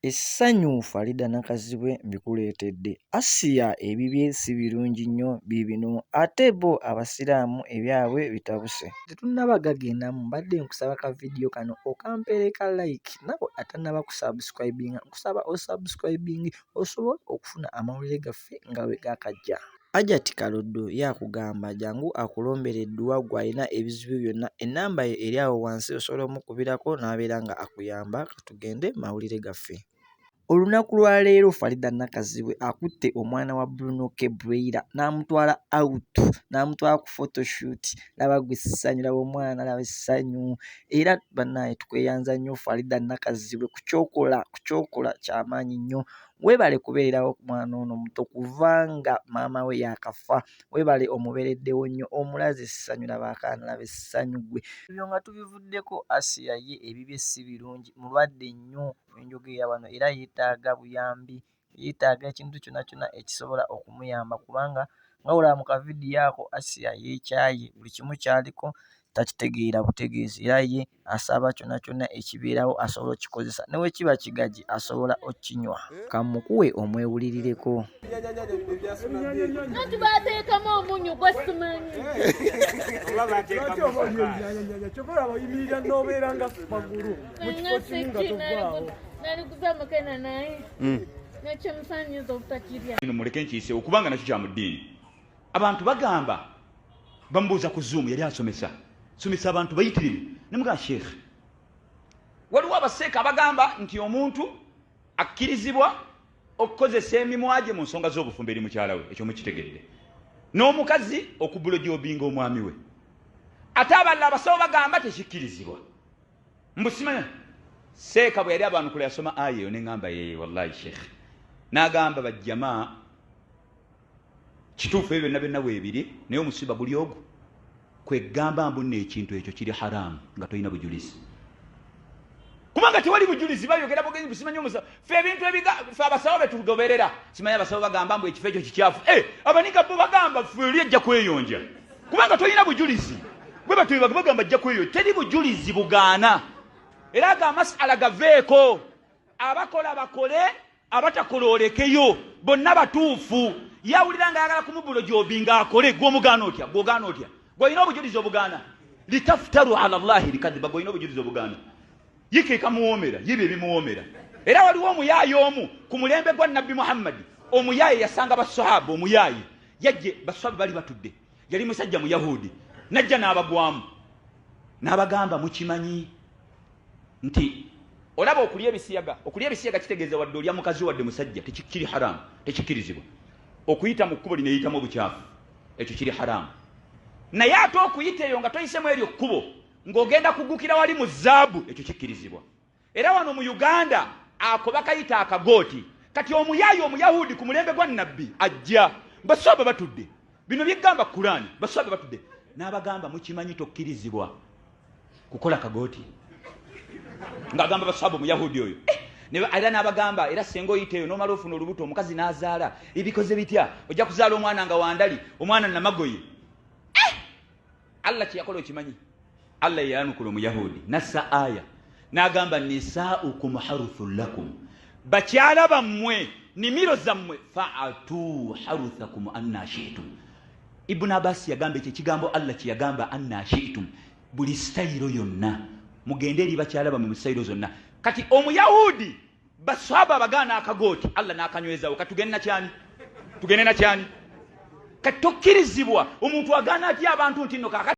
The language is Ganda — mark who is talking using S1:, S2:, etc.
S1: Essanyu Faridah Nakazibwe mbikuleetedde. Asiya ebibye si birungi nnyo bibino, ate bo Abasiramu ebyabwe bitabuse. Tetunnaba gagendamu mbadde nkusaba ka vidiyo kano okampereka like, nabo atannaba kusubscribinga nkusaba osubscribing osobole okufuna amawulire gaffe nga bwe gakajja. Ajati Kaloddo yakugamba jangu akulombere edduwa gw'alina ebizibu byonna, ennamba ye eri awo wansi osobola omukubirako n'abeera nga akuyamba. Katugende mawulire gaffe. Olunaku lwa leero Faridah Nakazibwe akutte omwana wa Bruno Kebreira n'amutwala out, n'amutwala ku photoshoot. Laba gwe ssanyu, laba omwana, laba essanyu. Era bannaye tukweyanza nnyo Faridah Nakazibwe ku kyokola ky'amaanyi nnyo. Weebale kubeererawo ku mwana ono omuto kubanga maama we yakafa. Weebale omubeereddewo nnyo, omulaze essanyu, laba akaana, laba essanyu gwe. Ebyo nga tubivuddeko, Asiya ye ebibye si birungi, mulwadde nnyo enjogerera wano, era yeetaaga buyambi, yeetaaga ekintu kyonna kyonna ekisobola okumuyamba kubanga nga olaba mu kavidiyo ako Asiya yeekyaye, buli kimu ky'aliko takitegeera butegeezi, era ye asaba kyonna kyonna ekibeerawo asobola okkikozesa, ne bwe kiba kigagi asobola okkinywa. Kamukuwe omwewulirireko.
S2: Nanti bateekamu omunyu gwe simanyi.
S3: Muleke nkiise okubanga nakyo kya mu ddiini. Abantu bagamba bamubuuza ku Zoom, yali asomesa abantu bayitirivu, ne mugaa Sheikh, waliwo abaseeka abagamba nti omuntu akkirizibwa okukozesa emimwa gye mu nsonga z'obufumbo eri mukyala we, ekyo mukitegedde, n'omukazi okubulojobinga omwami we. Ate abalala abasawo bagamba tekikkirizibwa. Mbusimanya seeka bwe yali abantu kule yasoma aya eyo neŋŋamba yeye wallahi Sheikh, n'agamba bajjamaa kituufu ebyo byonna byonna weebiri, naye omusiba guli ogwo kwegamba mbu n'ekintu ekyo kiri haramu nga tolina bujulizi. Kubanga tewali bujulizi, bayogera bugenzi busimanyi omusa. Ffe ebintu ffe abasawo betugoberera, simanyi abasawo bagamba mbu ekifo ekyo kikyafu. Abanika bo bagamba ffe oli ajja kweyonja kubanga tolina bujulizi. Bwe batuyiba bagamba ajja kweyonja, teri bujulizi bugaana. Era amasala gaveeko, abakola bakole, abatakola olekeyo, bonna batuufu. Yawulira nga ayagala kumubulojobinga akole, gw'omugaana otya, gw'ogaana otya, gw'olina obujulizi obugaana. Litaftaru ala Allahi likadiba, gw'olina obujulizi obugaana. Yikeeka muwoomera, yibe ebimuwoomera. Era waliwo omuyaayi omu ku mulembe gwa Nabbi Muhammad, omuyaayi yasanga basahaba, omuyaayi yajje basahaba bali batudde, yali musajja Muyahudi, najja n'abagwamu n'abagamba mukimanyi nti olaba okulya ebisiyaga kitegeeza wadde olya mukazi wadde musajja tekikiri haramu, tekikkirizibwa. Okuyita mu kkubo lineyitamu obukyafu, ekyo kiri haramu. Naye ate okuyita eyo nga toyisemu eryo kkubo ng'ogenda kugukira wali mu zaabu, ekyo kikkirizibwa. Era wano mu Uganda ako bakayita akagooti. Kati omuyaayi Omuyahudi ku mulembe gwa Nabbi ajja, basahaba batudde, bino byegamba Kurani, basahaba batudde, n'abagamba mukimanyi tokkirizibwa kukola kagooti. Ng'agamba basahaba Omuyahudi oyo. Era n'abagamba, era senga oyita eyo n'omala ofuna olubuto, omukazi n'azaala, ebikoze bitya, ojja kuzaala omwana nga wandali, omwana namagoye. Allah kyeyakola okimanyi? Allah yayanukula Omuyahudi nassa aya n'agamba nisaaukum haruthun lakum, bakyala bammwe nimiro zammwe, fa'atu haruthakum anna shi'tum. Ibn Abbas yagamba ekyo ekigambo Allah kye yagamba anna shi'tum, buli sitayiro yonna mugende eri bakyala bammwe mu sitayiro zonna. Kati Omuyahudi basahaba bagaana akagooti, Allah n'akanywezawo. Katugende na kyani? Kati tokkirizibwa omuntu agaana atya abantu nti nno